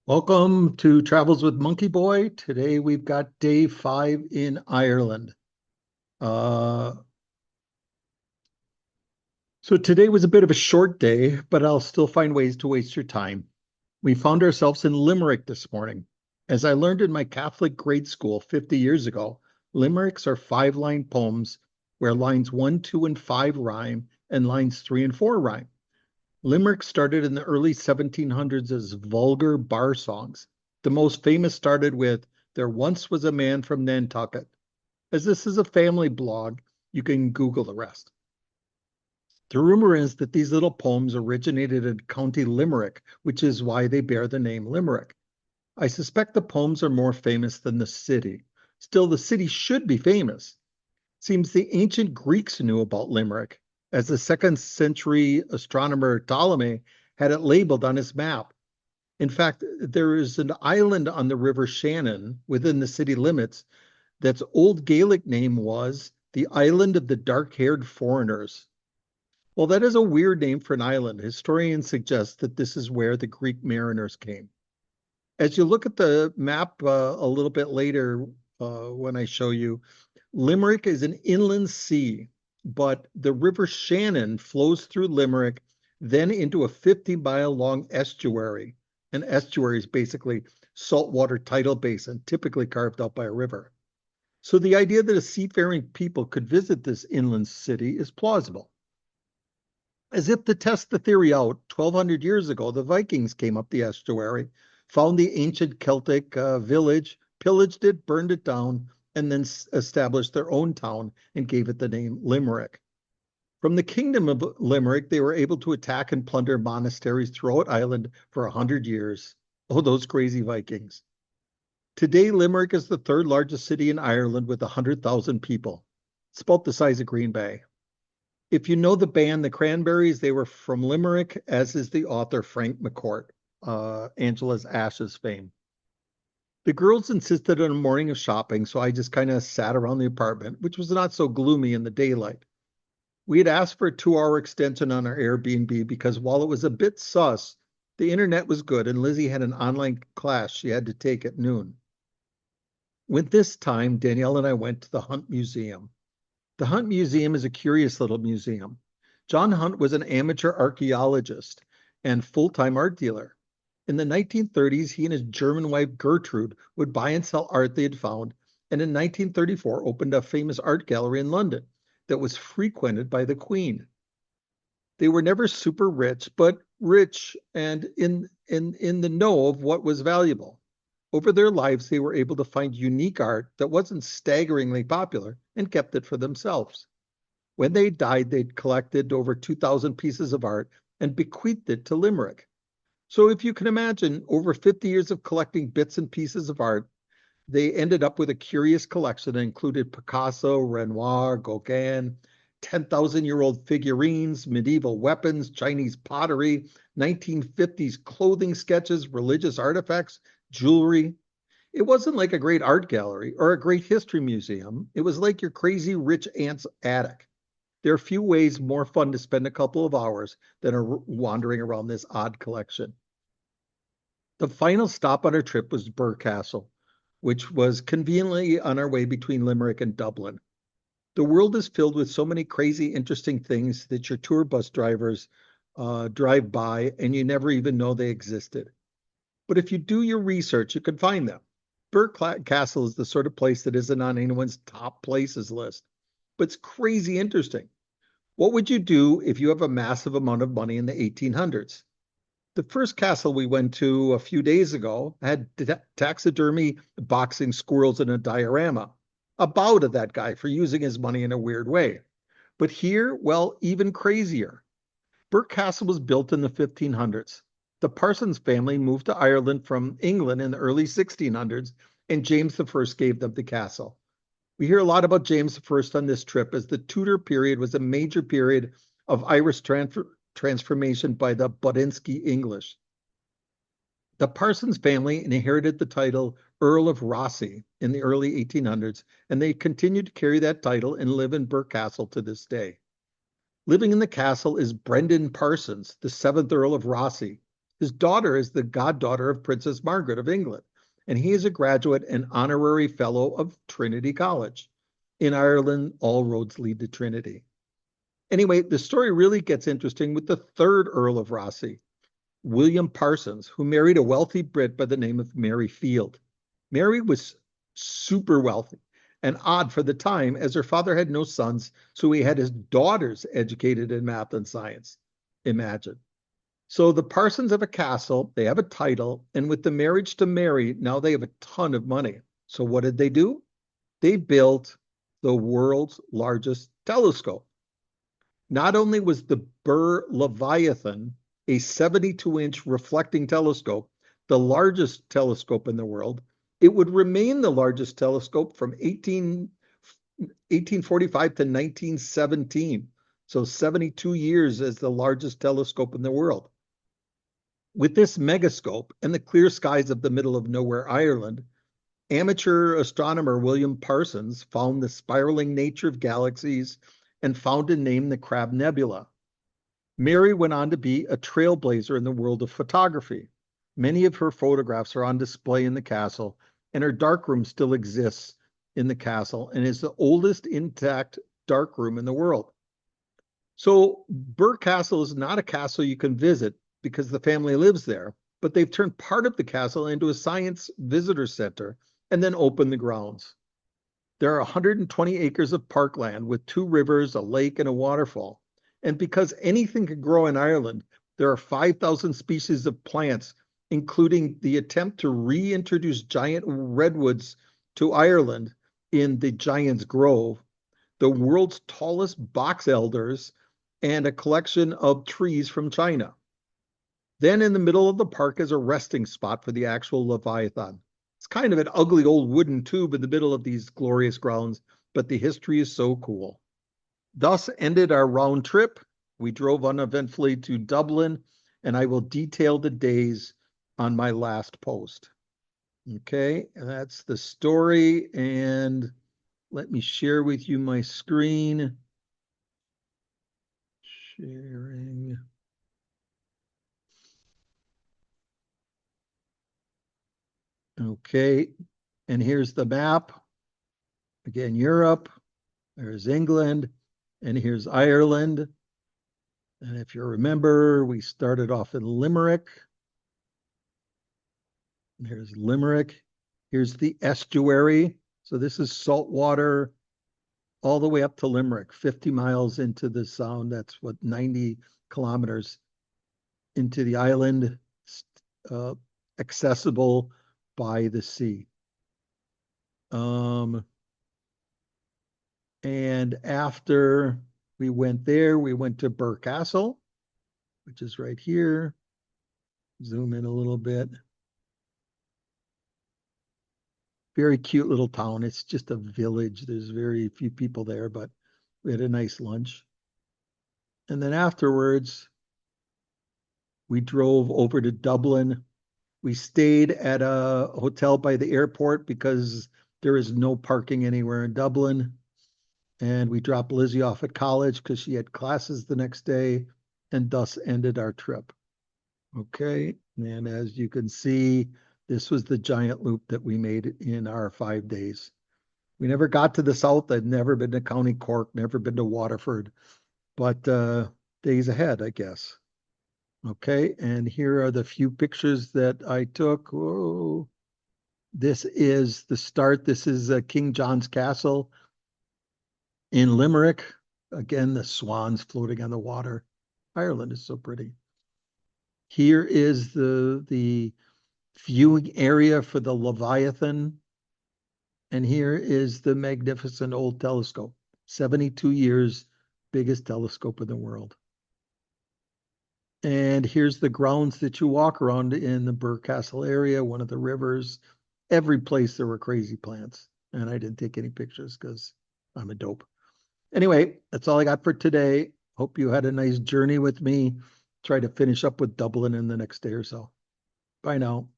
Welcome to Travels with Monkey Boy. Today we've got day 5 in Ireland. Uh, so today was a bit of a short day, but I'll still find ways to waste your time. We found ourselves in Limerick this morning. As I learned in my Catholic grade school 50 years ago, limericks are 5-line poems where lines 1, 2, and 5 rhyme and lines 3 and 4 rhyme. Limerick started in the early 1700s as vulgar bar songs. The most famous started with "There once was a man from Nantucket." As this is a family blog, you can Google the rest. The rumor is that these little poems originated in County Limerick, which is why they bear the name Limerick. I suspect the poems are more famous than the city. Still, the city should be famous. Seems the ancient Greeks knew about Limerick, as the second century astronomer Ptolemy had it labeled on his map. In fact, there is an island on the River Shannon within the city limits that's old Gaelic name was the Island of the Dark-Haired Foreigners. Well, that is a weird name for an island. Historians suggest that this is where the Greek mariners came. As you look at the map a little bit later, when I show you, Limerick is an inland sea, but the River Shannon flows through Limerick, then into a 50-mile long estuary. An estuary is basically saltwater tidal basin, typically carved out by a river. So the idea that a seafaring people could visit this inland city is plausible. As if to test the theory out, 1,200 years ago, the Vikings came up the estuary, found the ancient Celtic village, pillaged it, burned it down, and then established their own town and gave it the name Limerick. From the kingdom of Limerick, they were able to attack and plunder monasteries throughout Ireland for 100 years. Oh, those crazy Vikings. Today, Limerick is the third largest city in Ireland with 100,000 people. It's about the size of Green Bay. If you know the band The Cranberries, they were from Limerick, as is the author Frank McCourt, Angela's Ashes fame. The girls insisted on a morning of shopping, so I just kind of sat around the apartment, which was not so gloomy in the daylight. We had asked for a 2-hour extension on our Airbnb because while it was a bit sus, the internet was good and Lizzie had an online class she had to take at noon. With this time, Danielle and I went to the Hunt Museum. The Hunt Museum is a curious little museum. John Hunt was an amateur archaeologist and full-time art dealer. In the 1930s, he and his German wife Gertrude would buy and sell art they had found, and in 1934 opened a famous art gallery in London that was frequented by the Queen. They were never super rich, but rich and in the know of what was valuable. Over their lives, they were able to find unique art that wasn't staggeringly popular and kept it for themselves. When they died, they'd collected over 2,000 pieces of art and bequeathed it to Limerick. So if you can imagine, over 50 years of collecting bits and pieces of art, they ended up with a curious collection that included Picasso, Renoir, Gauguin, 10,000-year-old figurines, medieval weapons, Chinese pottery, 1950s clothing sketches, religious artifacts, jewelry. It wasn't like a great art gallery or a great history museum. It was like your crazy rich aunt's attic. There are few ways more fun to spend a couple of hours than wandering around this odd collection. The final stop on our trip was Birr Castle, which was conveniently on our way between Limerick and Dublin. The world is filled with so many crazy, interesting things that your tour bus drivers drive by and you never even know they existed. But if you do your research, you can find them. Birr Castle is the sort of place that isn't on anyone's top places list, but it's crazy interesting. What would you do if you have a massive amount of money in the 1800s? The first castle we went to a few days ago had taxidermy boxing squirrels in a diorama. A bow to that guy for using his money in a weird way. But here, well, even crazier. Birr Castle was built in the 1500s. The Parsons family moved to Ireland from England in the early 1600s, and James I gave them the castle. We hear a lot about James I on this trip, as the Tudor period was a major period of Irish transformation by the Bodinsky English. The Parsons family inherited the title Earl of Rosse in the early 1800s, and they continue to carry that title and live in Birr Castle to this day. Living in the castle is Brendan Parsons, the 7th Earl of Rosse. His daughter is the goddaughter of Princess Margaret of England, and he is a graduate and honorary fellow of Trinity College. In Ireland, all roads lead to Trinity. Anyway, the story really gets interesting with the third Earl of Rosse, William Parsons, who married a wealthy Brit by the name of Mary Field. Mary was super wealthy and odd for the time, as her father had no sons, so he had his daughters educated in math and science. Imagine. So the Parsons have a castle, they have a title, and with the marriage to Mary, now they have a ton of money. So what did they do? They built the world's largest telescope. Not only was the Birr Leviathan a 72-inch reflecting telescope, the largest telescope in the world, it would remain the largest telescope from 1845 to 1917. So 72 years as the largest telescope in the world. With this megascope and the clear skies of the middle of nowhere, Ireland, amateur astronomer William Parsons found the spiraling nature of galaxies and found and named the Crab Nebula. Mary went on to be a trailblazer in the world of photography. Many of her photographs are on display in the castle, and her darkroom still exists in the castle and is the oldest intact darkroom in the world. So Birr Castle is not a castle you can visit because the family lives there, but they've turned part of the castle into a science visitor center and then opened the grounds. There are 120 acres of parkland with 2 rivers, a lake, and a waterfall. And because anything can grow in Ireland, there are 5,000 species of plants, including the attempt to reintroduce giant redwoods to Ireland in the Giant's Grove, the world's tallest box elders, and a collection of trees from China. Then in the middle of the park is a resting spot for the actual Leviathan. It's kind of an ugly old wooden tube in the middle of these glorious grounds, but the history is so cool. Thus ended our round trip. We drove uneventfully to Dublin, and I will detail the days on my last post. Okay, that's the story, and let me share with you my screen. Sharing. Okay, and here's the map. Again, Europe, there's England, and here's Ireland. And if you remember, we started off in Limerick. Here's Limerick. Here's the estuary. So this is salt water all the way up to Limerick, 50 miles into the sound. That's what, 90 kilometers into the island, accessible by the sea. And after we went there, we went to Birr Castle, which is right here. Zoom in a little bit. Very cute little town. It's just a village. There's very few people there, but we had a nice lunch. And then afterwards, we drove over to Dublin. We stayed at a hotel by the airport because there is no parking anywhere in Dublin. And we dropped Lizzie off at college because she had classes the next day, and thus ended our trip. Okay, and as you can see, this was the giant loop that we made in our 5 days. We never got to the south. I'd never been to County Cork, never been to Waterford, but days ahead, I guess. Okay, and here are the few pictures that I took. Whoa. This is the start. This is King John's Castle in Limerick. Again, the swans floating on the water. Ireland is so pretty. Here is the viewing area for the Leviathan. And here is the magnificent old telescope. 72 years, biggest telescope in the world. And here's the grounds that you walk around in the Birr Castle area, one of the rivers. Every place there were crazy plants. And I didn't take any pictures because I'm a dope. Anyway, that's all I got for today. Hope you had a nice journey with me. Try to finish up with Dublin in the next day or so. Bye now.